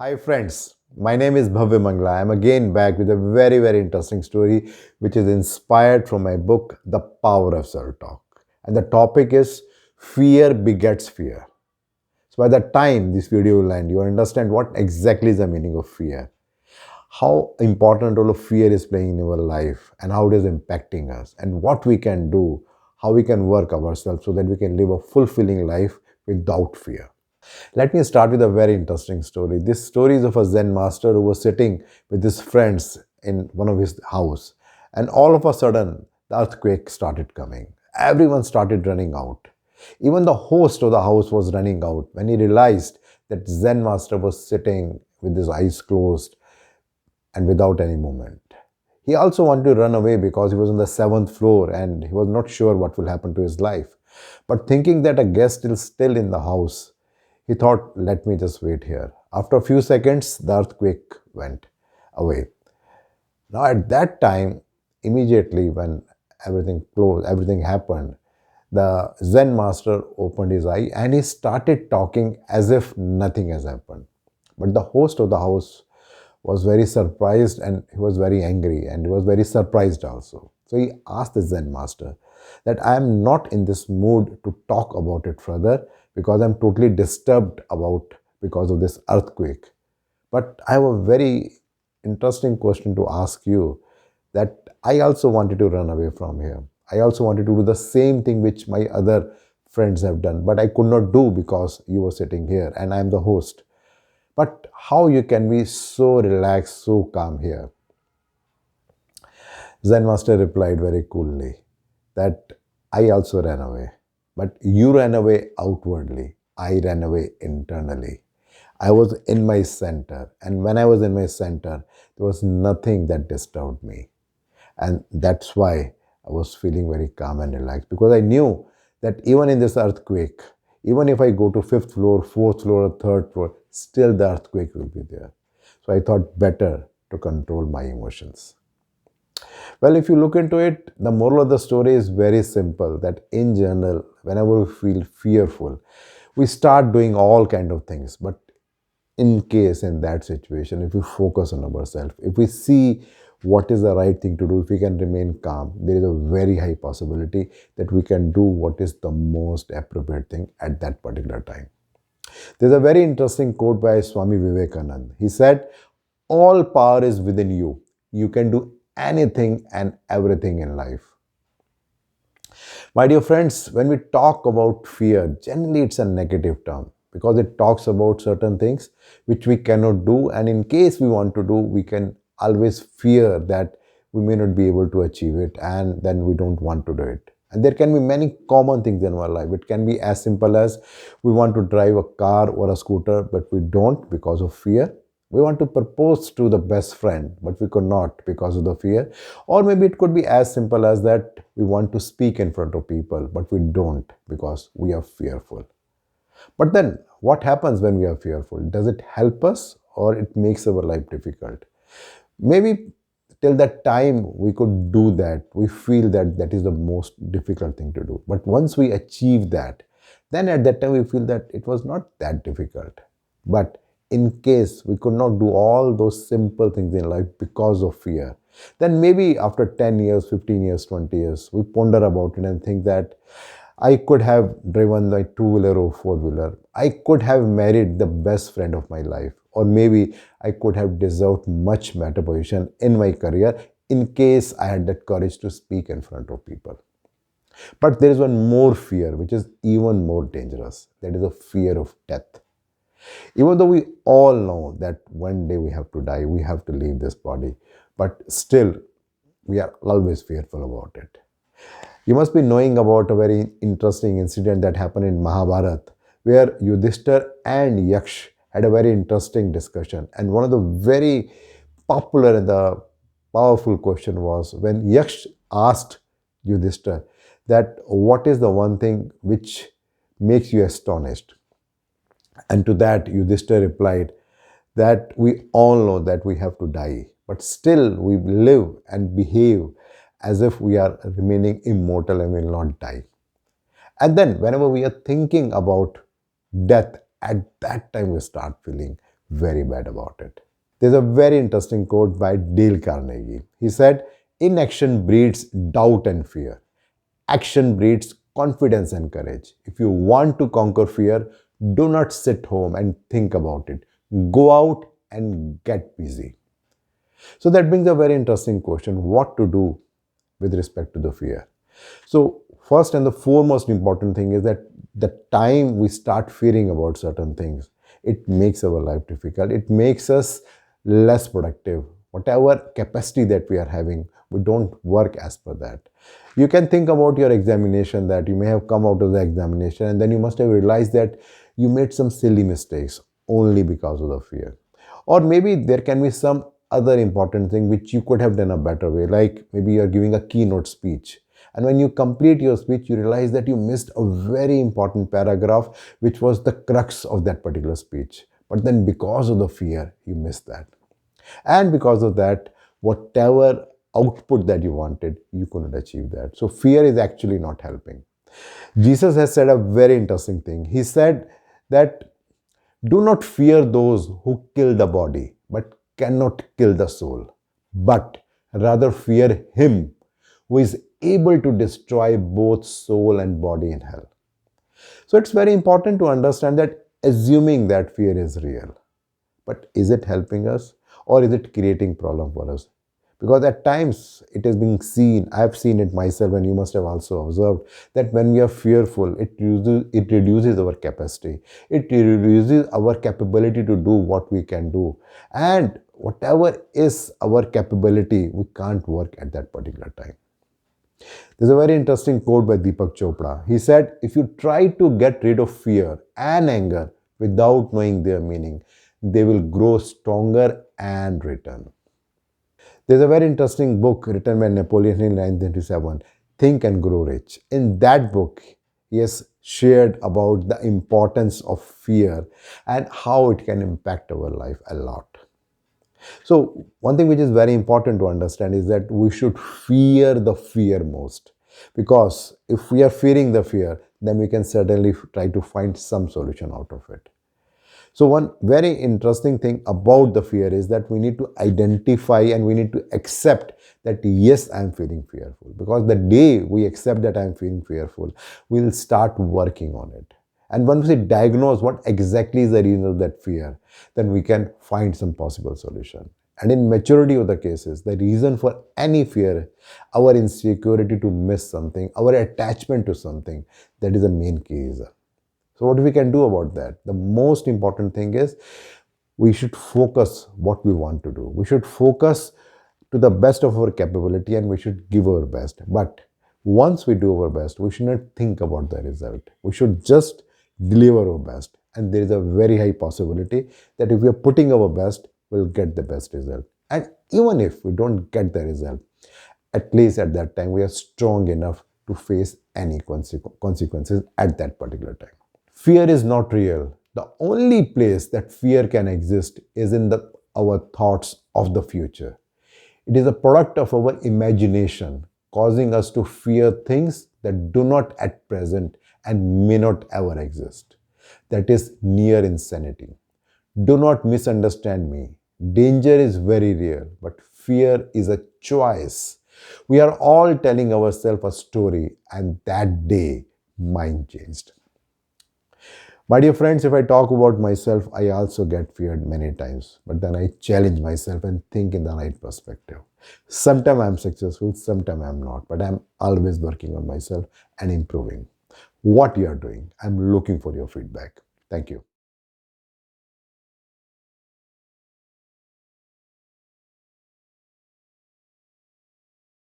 Hi friends, my name is Bhavya Mangla. I am again back with a very interesting story which is inspired from my book The Power of Self-Talk. And the topic is Fear Begets Fear. So by the time this video will end, you understand what exactly is the meaning of fear, how important role of fear is playing in our life and how it is impacting us and what we can do, how we can work ourselves so that we can live a fulfilling life without fear. Let me start with a very interesting story. This story is of a Zen master who was sitting with his friends in one of his house, and all of a sudden the earthquake started coming. Everyone started running out. Even the host of the house was running out when he realized that Zen master was sitting with his eyes closed and without any movement. He also wanted to run away because he was on the seventh floor and he was not sure what will happen to his life. But thinking that a guest is still in the house, he thought, let me just wait here. After a few seconds, the earthquake went away. Now, at that time, immediately when everything closed, everything happened, the Zen master opened his eye and he started talking as if nothing has happened. But the host of the house was very surprised and he was very angry and he was very surprised also. So he asked the Zen master that I am not in this mood to talk about it further because I'm totally disturbed about because of this earthquake. But I have a very interesting question to ask you that I also wanted to run away from here. I also wanted to do the same thing which my other friends have done, but I could not do because you were sitting here and I'm the host. But how you can be so relaxed, so calm here? Zen Master replied very coolly that I also ran away. But you ran away outwardly. I ran away internally. I was in my center. And when I was in my center, there was nothing that disturbed me. And that's why I was feeling very calm and relaxed because I knew that even in this earthquake, even if I go to fifth floor, fourth floor, or third floor, still the earthquake will be there. So I thought better to control my emotions. Well, if you look into it, the moral of the story is very simple that in general, whenever we feel fearful, we start doing all kind of things. But in case in that situation, if we focus on ourselves, if we see what is the right thing to do, if we can remain calm, there is a very high possibility that we can do what is the most appropriate thing at that particular time. There's a very interesting quote by Swami Vivekananda. He said, all power is within you. You can do anything and everything in life. My dear friends, when we talk about fear, generally it's a negative term because it talks about certain things which we cannot do, and in case we want to do, we can always fear that we may not be able to achieve it, and then we don't want to do it. And there can be many common things in our life. It can be as simple as we want to drive a car or a scooter, but we don't because of fear. We want to propose to the best friend, but we could not because of the fear. Or maybe it could be as simple as that we want to speak in front of people, but we don't because we are fearful. But then, what happens when we are fearful? Does it help us or it makes our life difficult? Maybe till that time we could do that, we feel that that is the most difficult thing to do. But once we achieve that, then at that time we feel that it was not that difficult. But in case we could not do all those simple things in life because of fear, then maybe after 10 years, 15 years, 20 years, we ponder about it and think that I could have driven my two-wheeler or four-wheeler. I could have married the best friend of my life. Or maybe I could have deserved much better position in my career in case I had that courage to speak in front of people. But there is one more fear which is even more dangerous. That is the fear of death. Even though we all know that one day we have to die, we have to leave this body, but still we are always fearful about it. You must be knowing about a very interesting incident that happened in Mahabharata, where Yudhishthir and Yaksh had a very interesting discussion. And one of the very popular and the powerful question was when Yaksh asked Yudhishthir that what is the one thing which makes you astonished? And to that, Yudhishthir replied that we all know that we have to die, but still we live and behave as if we are remaining immortal and will not die. And then, whenever we are thinking about death, at that time we start feeling very bad about it. There's a very interesting quote by Dale Carnegie. He said, inaction breeds doubt and fear. Action breeds confidence and courage. If you want to conquer fear, do not sit home and think about it. Go out and get busy. So that brings a very interesting question, what to do with respect to the fear. So first and the foremost important thing is that the time we start fearing about certain things, it makes our life difficult. It makes us less productive. Whatever capacity that we are having, we don't work as per that. You can think about your examination, that you may have come out of the examination and then you must have realized that you made some silly mistakes only because of the fear. Or maybe there can be some other important thing which you could have done a better way, like maybe you're giving a keynote speech. And when you complete your speech, you realize that you missed a very important paragraph, which was the crux of that particular speech. But then because of the fear, you missed that. And because of that, whatever output that you wanted, you couldn't achieve that. So fear is actually not helping. Jesus has said a very interesting thing. He said that do not fear those who kill the body, but cannot kill the soul, but rather fear him who is able to destroy both soul and body in hell. So it's very important to understand that assuming that fear is real, but is it helping us or is it creating problem for us? Because at times it is being seen, I have seen it myself and you must have also observed that when we are fearful, it reduces our capacity. It reduces our capability to do what we can do. And whatever is our capability, we can't work at that particular time. There's a very interesting quote by Deepak Chopra. He said, if you try to get rid of fear and anger without knowing their meaning, they will grow stronger and return. There's a very interesting book written by Napoleon in 1927, Think and Grow Rich. In that book, he has shared about the importance of fear and how it can impact our life a lot. So, one thing which is very important to understand is that we should fear the fear most. Because if we are fearing the fear, then we can certainly try to find some solution out of it. So, one very interesting thing about the fear is that we need to identify and we need to accept that yes, I'm feeling fearful. Because the day we accept that I'm feeling fearful, we'll start working on it. And once we diagnose what exactly is the reason of that fear, then we can find some possible solution. And in majority of the cases, the reason for any fear, our insecurity to miss something, our attachment to something, that is the main key reason. So what we can do about that? The most important thing is we should focus what we want to do. We should focus to the best of our capability and we should give our best. But once we do our best, we should not think about the result. We should just deliver our best. And there is a very high possibility that if we are putting our best, we'll get the best result. And even if we don't get the result, at least at that time, we are strong enough to face any consequences at that particular time. Fear is not real. The only place that fear can exist is in our thoughts of the future. It is a product of our imagination, causing us to fear things that do not at present and may not ever exist. That is near insanity. Do not misunderstand me. Danger is very real, but fear is a choice. We are all telling ourselves a story, and that day, mine changed. My dear friends, if I talk about myself, I also get feared many times, but then I challenge myself and think in the right perspective. Sometimes I'm successful, sometimes I'm not, but I'm always working on myself and improving. What you are doing, I'm looking for your feedback. Thank you.